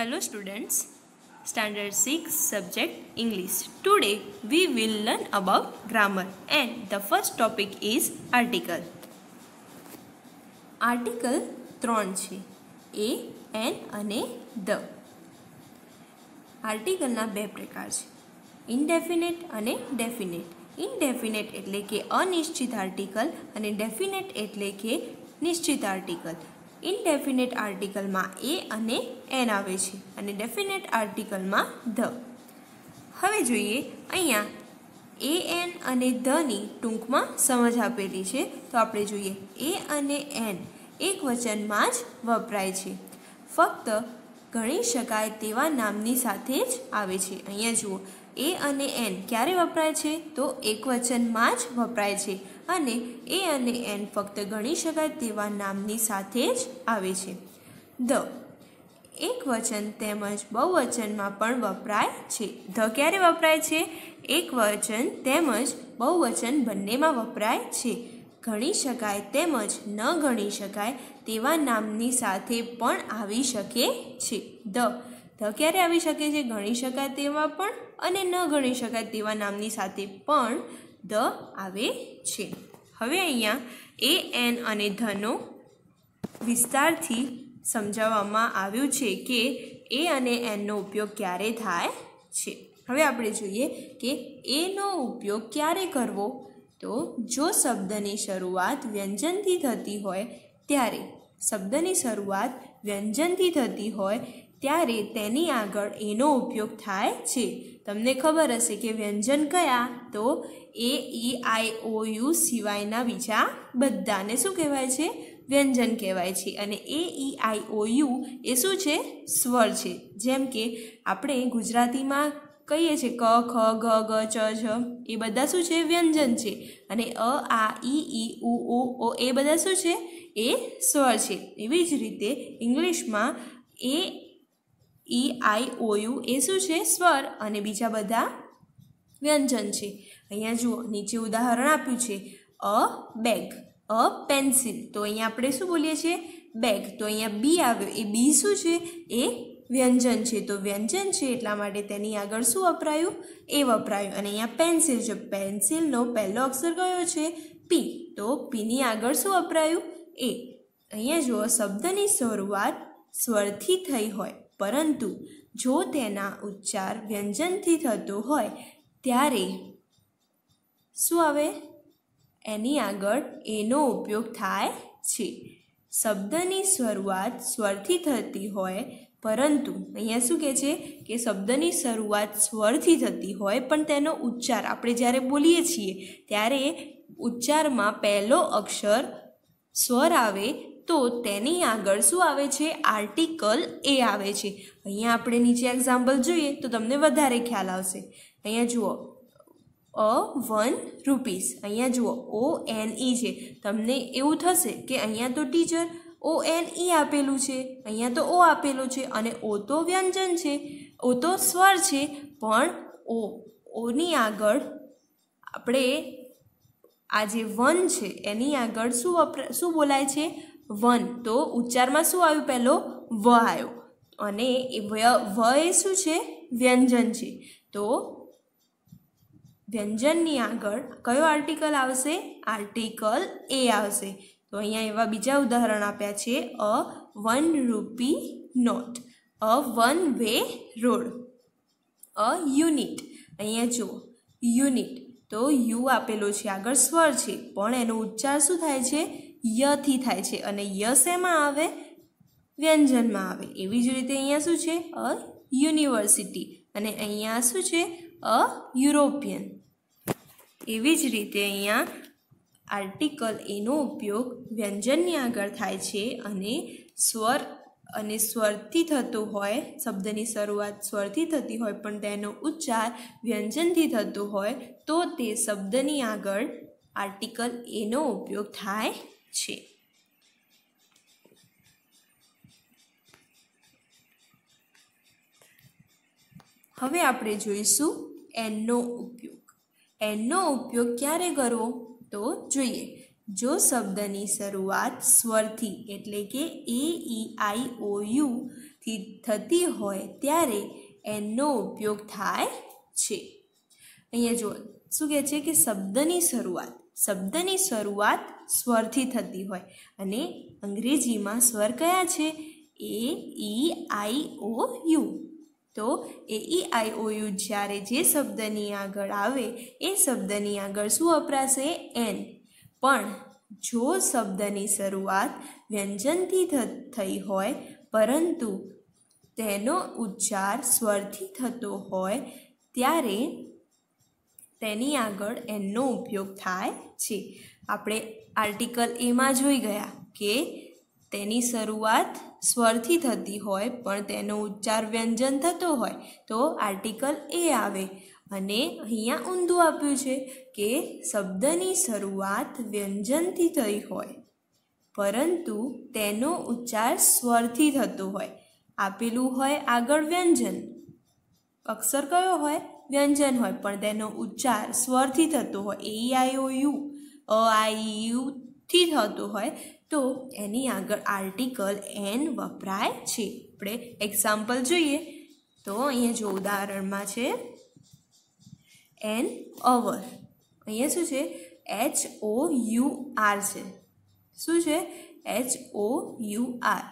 Hello students, Standard 6 subject English. Today we will learn about grammar and the first topic is article. Article 3 છે a, an અને the. આર્ટિકલના બે પ્રકાર છે, indefinite અને definite. Indefinite એટલે કે અનિશ્ચિત આર્ટિકલ અને ડેફિનેટ એટલે કે નિશ્ચિત આર્ટિકલ. ઇનડેફિનેટ આર્ટિકલમાં એ અને એન આવે છે અને ડેફિનેટ આર્ટિકલમાં ધ. હવે જોઈએ અહીંયા એ એન અને ધની ટૂંકમાં સમજ આપેલી છે, તો આપણે જોઈએ એ અને એન એક વચનમાં જ વપરાય છે, ફક્ત ગણી શકાય તેવા નામની સાથે જ આવે છે. અહીંયા જુઓ, એ અને એન ક્યારે વપરાય છે તો એક વચનમાં જ વપરાય છે અને એ અને એન ફક્ત ગણી શકાય તેવા નામની સાથે જ આવે છે. ધ એક વચન તેમજ બહુવચનમાં પણ વપરાય છે. ધ ક્યારે વપરાય છે? એક વચન તેમજ બહુવચન બંનેમાં વપરાય છે. ગણી શકાય તેમજ ન ગણી શકાય તેવા નામની સાથે પણ આવી શકે છે. ધ ક્યારે આવી શકે છે? ગણી શકાય તેવા પણ અને ન ગણી શકાય તેવા નામની સાથે પણ ધ આવે છે. હવે અહીંયા એ એન અને ધનો વિસ્તારથી સમજાવવામાં આવ્યું છે કે એ અને એનનો ઉપયોગ ક્યારે થાય છે. હવે આપણે જોઈએ કે એનો ઉપયોગ ક્યારે કરવો, તો જો શબ્દની શરૂઆત વ્યંજનથી થતી હોય ત્યારે, શબ્દની શરૂઆત વ્યંજનથી થતી હોય ત્યારે તેની આગળ એનો ઉપયોગ થાય છે. તમને ખબર હશે કે વ્યંજન કયા? તો એ, ઈ, આઈ, ઓ, યુ સિવાયના બીજા બધાને શું કહેવાય છે? વ્યંજન કહેવાય છે. અને એ, ઈ, આઈ, ઓ, યુ એ શું છે? સ્વર છે. જેમ કે આપણે ગુજરાતીમાં કહીએ છીએ ક, ખ, ગ, ગ, ચ, ઝ, એ બધા શું છે? વ્યંજન છે. અને અ, આ, ઈ, ઉ, ઓ એ બધા શું છે? એ સ્વર છે. એવી જ રીતે ઇંગ્લિશમાં એ, ઈ, આઈ, ઓ, યુ એ શું છે? સ્વર અને બીજા બધા વ્યંજન છે. અહીંયા જુઓ, નીચે ઉદાહરણ આપ્યું છે, અ બેગ, અ પેન્સિલ. તો અહીંયા આપણે શું બોલીએ છીએ? બેગ. તો અહીંયા બી આવ્યો, એ બી શું છે? એ વ્યંજન છે. તો વ્યંજન છે એટલા માટે તેની આગળ શું વપરાયું? એ વપરાયું. અને અહીંયા પેન્સિલ છે, પેન્સિલનો પહેલો અક્ષર કયો છે? પી. તો પીની આગળ શું વપરાયું? એ. અહીંયા જુઓ, શબ્દની શરૂઆત સ્વરથી થઈ હોય પરંતુ જો તેના ઉચ્ચાર વ્યંજનથી થતો હોય ત્યારે શું આવે? એની આગળ એનો ઉપયોગ થાય છે. શબ્દની શરૂઆત સ્વરથી થતી હોય પરંતુ અહીંયા શું કહે છે કે શબ્દની શરૂઆત સ્વરથી થતી હોય પણ તેનો ઉચ્ચાર આપણે જ્યારે બોલીએ છીએ ત્યારે ઉચ્ચારમાં પહેલો અક્ષર સ્વર આવે તો તેની આગળ શું આવે છે? આર્ટિકલ એ આવે છે. અહીંયા આપણે નીચે એક્ઝામ્પલ જોઈએ તો તમને વધારે ખ્યાલ આવશે. અહીંયા જુઓ, ₹1. અહીંયા જુઓ, ONE છે. તમને એવું થશે કે અહીંયા તો ટીચર ONE આપેલું છે, અહીંયા તો ઓ આપેલું છે અને ઓ તો વ્યંજન છે, ઓ તો સ્વર છે, પણ ઓની આગળ આપણે આ જે વન છે એની આગળ શું બોલાય છે? વન. તો ઉચ્ચારમાં શું આવ્યું? પહેલો વ આવ્યો અને એ વ એ શું છે? વ્યંજન છે. તો વ્યંજનની આગળ કયો આર્ટિકલ આવશે? આર્ટિકલ એ આવશે. તો અહીંયા એવા બીજા ઉદાહરણ આપ્યા છે, ₹1 note, a one way road, a unit. અહીંયા જુઓ, યુનિટ. તો યુ આપેલો છે, આગળ સ્વર છે પણ એનો ઉચ્ચાર શું થાય છે? યથી થાય છે. અને ય શેમાં આવે? વ્યંજનમાં આવે. એવી જ રીતે અહીંયા શું છે? અ યુનિવર્સિટી. અને અહીંયા શું છે? અ યુરોપિયન. એવી જ રીતે અહીંયા આર્ટિકલ એનો ઉપયોગ વ્યંજનની આગળ થાય છે અને સ્વરથી થતો હોય, શબ્દની શરૂઆત સ્વરથી થતી હોય પણ તેનો ઉચ્ચાર વ્યંજનથી થતો હોય તો તે શબ્દની આગળ આર્ટિકલ એનો ઉપયોગ થાય છે. હવે આપણે જોઈશું એનનો ઉપયોગ. એનનો ઉપયોગ ક્યારે કરવો? તો જોઈએ, જો શબ્દની શરૂઆત સ્વરથી એટલે કે એ, ઈ, આઈ, ઓ, યુ થી થતી હોય ત્યારે એનનો ઉપયોગ થાય છે। અહીંયા જો શું કહે છે કે શબ્દની શરૂઆત સ્વરથી થતી હોય અને અંગ્રેજીમાં સ્વર કયા છે? એ, ઈ, આઈ, ઓ, યુ। તો એ, ઈ, આઈ, ઓ, યુ જ્યારે જે શબ્દની આગળ આવે એ શબ્દની આગળ શું વપરાશે? એન। પણ જો શબ્દની શરૂઆત વ્યંજનથી થઈ હોય પરંતુ તેનો ઉચ્ચાર સ્વરથી થતો હોય ત્યારે તેની આગળ એનનો ઉપયોગ થાય છે। આપણે આર્ટિકલ એમાં જોઈ ગયા કે તેની શરૂઆત સ્વરથી થતી હોય પણ તેનો ઉચ્ચાર વ્યંજન થતો હોય તો આર્ટિકલ એ આવે। અને અહીંયા ઊંધું આપ્યું છે કે શબ્દની શરૂઆત વ્યંજનથી થઈ હોય પરંતુ તેનો ઉચ્ચાર સ્વરથી થતો હોય। આપેલું હોય આગળ વ્યંજન, અક્ષર કયો હોય? વ્યંજન હોય પણ તેનો ઉચ્ચાર સ્વરથી થતો હોય, એ, ઈ, આઈ, ઓ, યુ, અ, આઈ, યુ થી થતો હોય તો એની આગળ આર્ટિકલ એન વપરાય છે। આપણે એક્ઝામ્પલ જોઈએ તો અહીંયા જો ઉદાહરણમાં છે એન અવર, અહીંયા શું છે? HOUR છે। શું છે? HOUR,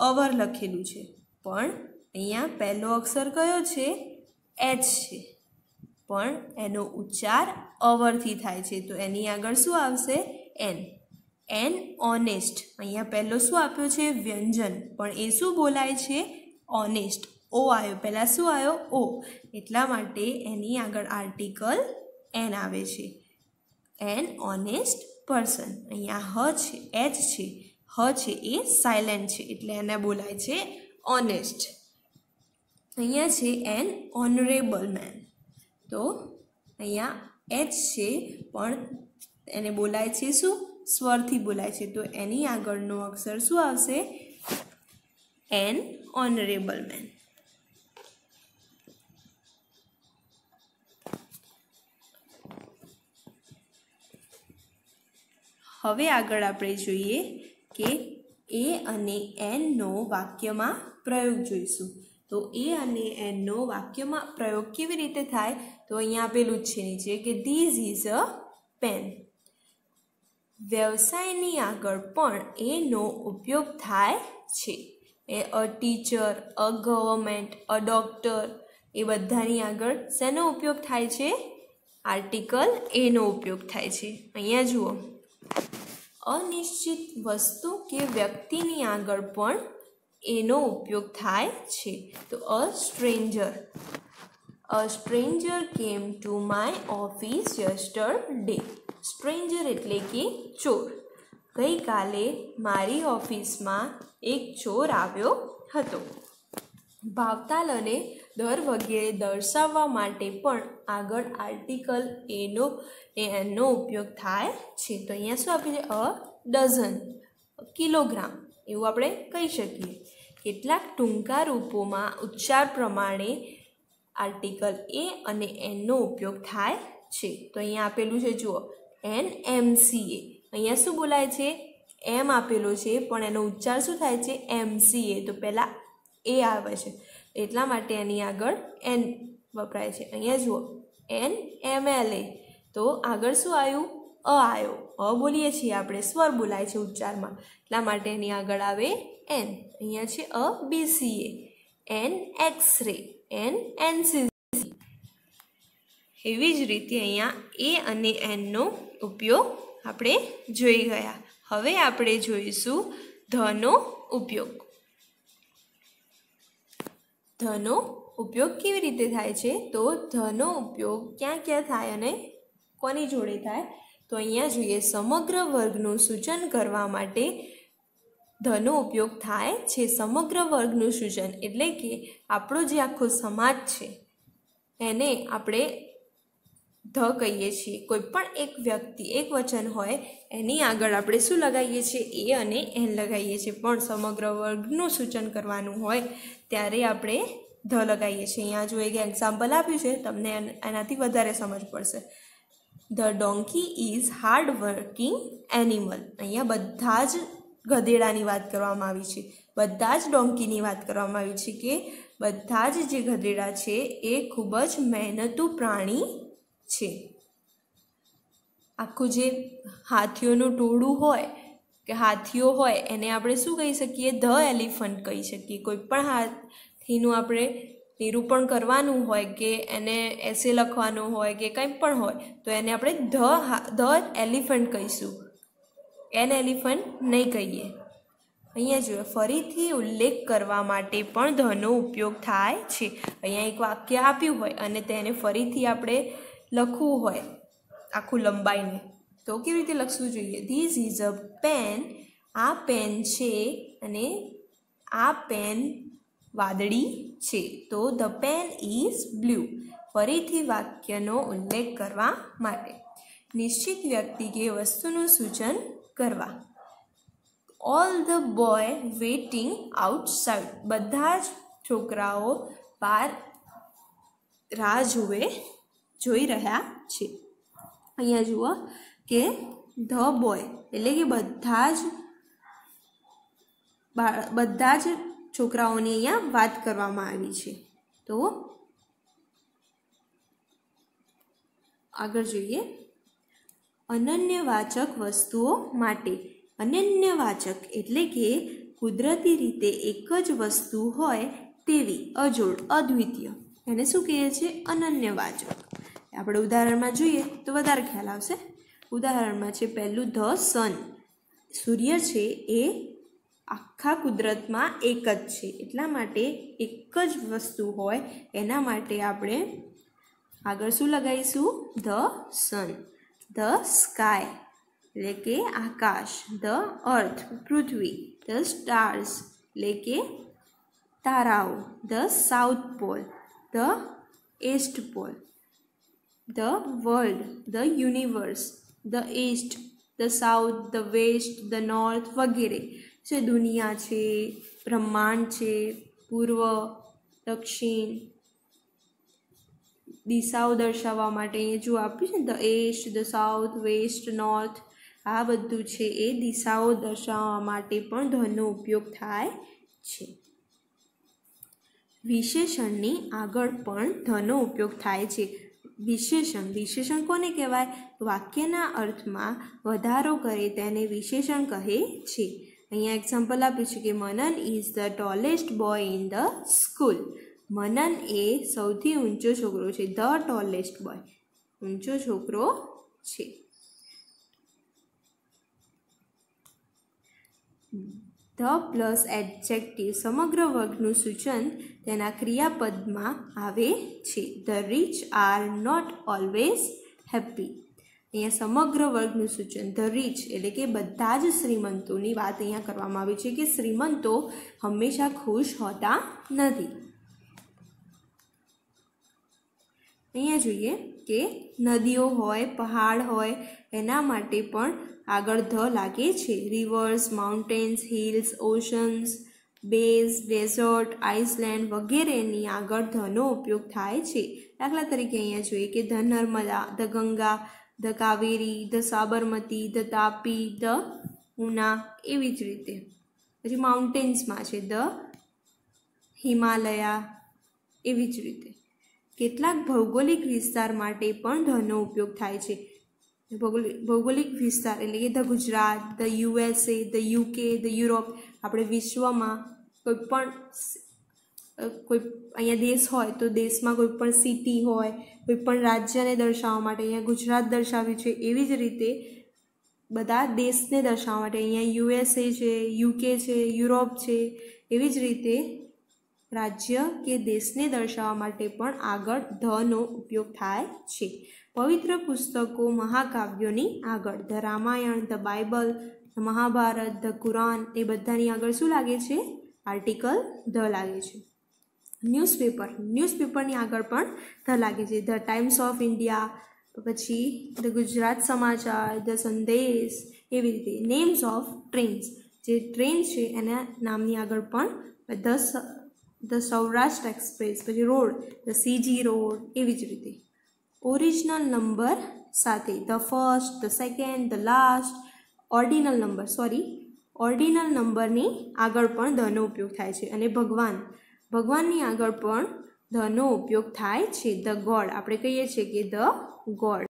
અવર લખેલું છે પણ અહીંયા પહેલો અક્ષર કયો છે? એચ છે પણ એનો ઉચ્ચાર અવરથી થાય છે તો એની આગળ શું આવશે? એન। એન ઓનેસ્ટ, અહીંયા પહેલો શું આપ્યો છે? વ્યંજન પણ એ શું બોલાય છે? ઓનેસ્ટ। ઓ આવ્યો, પહેલાં શું આવ્યો? ઓ, એટલા માટે એની આગળ આર્ટિકલ એન આવે છે। An honest person. અહીંયા હ છે, એચ છે, હ છે એ સાયલેન્ટ છે એટલે એને બોલાય છે ઓનેસ્ટ। અહીંયા છે એન ઓનરેબલ મેન, તો અહીંયા એચ છે પણ એને બોલાય છે શું? સ્વરથી બોલાય છે તો એની આગળનો અક્ષર શું આવશે? An honourable man. હવે આગળ આપણે જોઈએ કે એ અને એનનો વાક્યમાં પ્રયોગ જોઈશું। તો એ અને એનનો વાક્યમાં પ્રયોગ કેવી રીતે થાય? તો અહીંયા આપેલું જ છે નીચે કે ધીસ ઇઝ અ પેન। વ્યવસાયની આગળ પણ એનો ઉપયોગ થાય છે। એ a teacher, a government, a doctor એ બધાની આગળ શેનો ઉપયોગ થાય છે? આર્ટિકલ એનો ઉપયોગ થાય છે। અહીંયા જુઓ, અનિશ્ચિત વસ્તુ કે વ્યક્તિની આગળ પણ એનો ઉપયોગ થાય છે। તો a stranger came to my office yesterday. Stranger એટલે કે ચોર। ગઈકાલે મારી ઓફિસમાં એક ચોર આવ્યો હતો। ભાવતાલ અને દર વગેરે દર્શાવવા માટે પણ આગળ આર્ટિકલ એનો ઉપયોગ થાય છે। તો અહીંયા શું આપ્યું છે? અ ડઝન, કિલોગ્રામ એવું આપણે કહી શકીએ। કેટલાક ટૂંકા રૂપોમાં ઉચ્ચાર પ્રમાણે આર્ટિકલ એ અને એનનો ઉપયોગ થાય છે। તો અહીંયા આપેલું છે જુઓ NMCA, અહીંયા શું બોલાય છે? એમ આપેલો છે પણ એનો ઉચ્ચાર શું થાય છે? MCA, તો પહેલાં એ આવે છે એટલા માટે એની આગળ એન વપરાય છે। અહીંયા જુઓ NMLA, તો આગળ શું આવ્યું? અ આવ્યો। અ બોલીએ છીએ આપણે, સ્વર બોલાય છે ઉચ્ચારમાં એટલા માટે એની આગળ આવે એન। અહીંયા છે a BCA, an X-ray, an NCC। એવી જ રીતે અહીંયા એ અને એનનો ઉપયોગ આપણે જોઈ ગયા। હવે આપણે જોઈશું ધનો ઉપયોગ। ધનો ઉપયોગ કેવી રીતે થાય છે? તો ધનો ઉપયોગ ક્યાં ક્યાં થાય અને કોની જોડે થાય? તો અહીંયા જોઈએ, સમગ્ર વર્ગનું સૂચન કરવા માટે ધનો ઉપયોગ થાય છે। સમગ્ર વર્ગનું સૂચન એટલે કે આપણો જે આખો સમાજ છે એને આપણે ધ કહીએ છીએ। કોઈ પણ એક વ્યક્તિ, એક વચન હોય એની આગળ આપણે શું લગાવીએ છીએ? એ અને એન લગાવીએ છીએ પણ સમગ્ર વર્ગનું સૂચન કરવાનું હોય ત્યારે આપણે ધ લગાવીએ છીએ। અહીંયા જો એક એક્ઝામ્પલ આપ્યું છે, તમને એનાથી વધારે સમજ પડશે। The ડોન્કી is hard working animal. અહીંયા બધા જ ગધેડાની વાત કરવામાં આવી છે, બધા જ ડોંકીની વાત કરવામાં આવી છે કે બધા જ જે ગધેડા છે એ ખૂબ જ મહેનતુ પ્રાણી છે. આખું જે હાથીઓનું ટોળું હોય કે હાથીઓ હોય એને આપણે શું કહી શકીએ? ધ એલિફન્ટ કહી શકીએ. કોઈ પણ હાથીનું આપણે નિરૂપણ કરવાનું હોય કે એને એસે લખવાનું હોય કે કંઈ પણ હોય તો એને આપણે ધ એલિફન્ટ કહીશું, એન એલિફન્ટ નહીં કહીએ. અહીંયા જોઈએ, ફરીથી ઉલ્લેખ કરવા માટે પણ ધનો ઉપયોગ થાય છે. અહીંયા એક વાક્ય આપ્યું હોય અને તેને ફરીથી આપણે લખવું હોય આખું લંબાઈને, તો કેવી રીતે લખવું જોઈએ? This is a pen. આ પેન છે અને આ પેન વાદળી છે, તો ધ પેન ઇઝ બ્લુ. ફરીથી વાક્યનો ઉલ્લેખ કરવા માટે નિશ્ચિત વ્યક્તિ કે વસ્તુનું સૂચન કરવા. All the boy waiting outside. બધા જ છોકરાઓ બહાર રાહ જોઈ રહ્યા છે. અહીંયા જુઓ કે ધ બોય એટલે કે બધા જ છોકરાઓની અહીંયા વાત કરવામાં આવી છે. તો આગળ જોઈએ, અનન્યવાચક વસ્તુઓ માટે. અનન્યવાચક એટલે કે કુદરતી રીતે એક જ વસ્તુ હોય તેવી, અજોડ, અદ્વિતીય, એને શું કહે છે? અનન્યવાચક. આપણે ઉદાહરણમાં જોઈએ તો વધારે ખ્યાલ આવશે. ઉદાહરણમાં છે પહેલું ધ સન. સૂર્ય છે એ આખા કુદરતમાં એક જ છે, એટલા માટે એક જ વસ્તુ હોય એના માટે આપણે આગળ શું લગાવીશું? The sun. ધ સ્કાય એટલે કે આકાશ. ધ અર્થ પૃથ્વી. ધ સ્ટાર્સ એટલે કે તારાઓ. The south pole. The east pole. The world. The universe. The east. The south. The west. The north વગેરે જે દુનિયા છે, બ્રહ્માંડ છે, પૂર્વ, દક્ષિણ, દિશાઓ દર્શાવવા માટે અહીંયા જો આપ્યું છે the east, the south, west, north, આ બધું છે એ દિશાઓ દર્શાવવા માટે પણ ધનો ઉપયોગ થાય છે. વિશેષણની આગળ પણ ધનો ઉપયોગ થાય છે. વિશેષણ કોને કહેવાય? વાક્યના અર્થમાં વધારો કરે તેને વિશેષણ કહે છે. અહીંયા એક્ઝામ્પલ આપ્યું છે કે Manan is the tallest boy in the school. Manan એ સૌથી ઊંચો છોકરો છે. ધ ટોલેસ્ટ બોય, ઊંચો છોકરો છે. ધ પ્લસ એડજેક્ટિવ સમગ્ર વર્ગનું સૂચન તેના ક્રિયાપદમાં આવે છે. The rich are not always happy. અહીંયા સમગ્ર વર્ગનું સૂચન ધ રીચ એટલે કે બધા જ શ્રીમંતોની વાત અહીંયા કરવામાં આવી છે કે શ્રીમંતો હંમેશા ખુશ હોતા નથી. અહીંયા જોઈએ કે નદીઓ હોય, પહાડ હોય, એના માટે પણ આગળ ધ લાગે છે. Rivers, mountains, hills, oceans, bays, deserts, island વગેરેની આગળ ધનો ઉપયોગ થાય છે. દાખલા તરીકે અહીંયા જોઈએ કે the Narmada, the Ganga, the Kaveri, the Sabarmati, the Tapi, the Una, એવી જ રીતે. પછી માઉન્ટેન્સમાં છે ધ હિમાલયા, એવી જ રીતે. કેટલાક ભૌગોલિક વિસ્તાર માટે પણ ધનો ઉપયોગ થાય છે. ભૌગોલિક વિસ્તાર એટલે કે the Gujarat, the USA, the UK, the Europe. આપણે વિશ્વમાં કોઈ અહીંયા દેશ હોય તો દેશમાં કોઈ પણ સિટી હોય, કોઈ પણ રાજ્યને દર્શાવવા માટે અહીંયા ગુજરાત દર્શાવ્યું છે. એવી જ રીતે બધા દેશને દર્શાવવા માટે અહીંયા USA છે, UK છે, યુરોપ છે. એવી જ રીતે રાજ્ય કે દેશને દર્શાવવા માટે પણ આગળ ધનો ઉપયોગ થાય છે. પવિત્ર પુસ્તકો, મહાકાવ્યોની આગળ the Ramayana, the Bible, the Mahabharata, the Quran, એ બધાની આગળ શું લાગે છે? આર્ટિકલ ધ લાગે છે. ન્યૂઝપેપરની આગળ પણ ધ લાગે છે. ધ ટાઈમ્સ ઓફ ઇન્ડિયા, પછી ધ ગુજરાત સમાચાર, ધ સંદેશ, એવી રીતે. નેમ્સ ઓફ ટ્રેન્સ, જે ટ્રેન છે એના નામની આગળ પણ ધ સૌરાષ્ટ્ર એક્સપ્રેસ, પછી રોડ, ધ CG રોડ, એવી જ રીતે. ઓરિજિનલ નંબર સાથે the first, the second, the last. Ordinal ordinal નંબરની આગળ પણ ધનો ઉપયોગ થાય છે અને ભગવાનની આગળ પણ ધનો ઉપયોગ થાય છે. ધ ગોડ આપણે કહીએ છીએ કે ધ ગોડ.